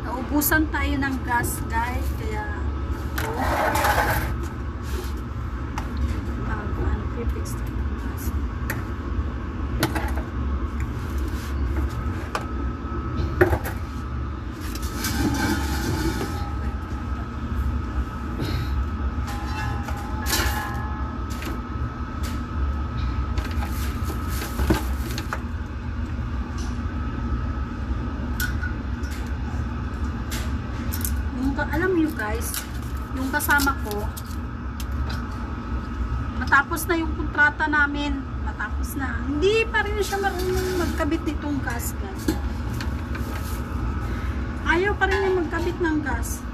Naubusan tayo ng gas, guys. Kaya prefix tayo ng gas. Alam niyo guys, yung kasama ko, matapos na yung kontrata namin, matapos na. Hindi pa rin siya marunong magkabit nitong gas, guys. Ayaw pa rin niya magkabit ng gas.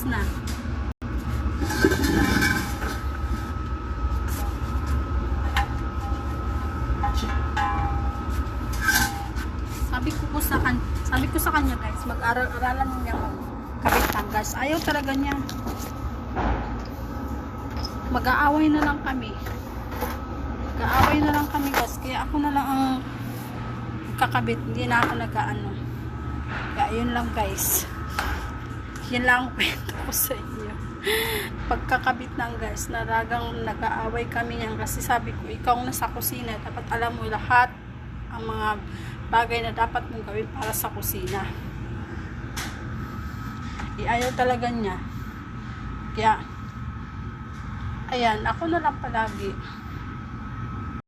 Na. Sabi ko sa kanya guys, mag-aral-aralan niya magkabit ng gas. Ayaw talaga niya. Mag-aaway na lang kami. Mag-aaway na lang kami guys. Kaya ako na lang ang kakabit. Hindi na ako nag-aano. Kaya yun lang guys. Yan lang ang kwento ko sa inyo. Pagkakabit ng gas, naragang nag-aaway kami niyan kasi sabi ko, ikaw nasa kusina, dapat alam mo lahat ang mga bagay na dapat mong gawin para sa kusina. Ayaw talaga niya. Kaya, ayan, ako na lang palagi.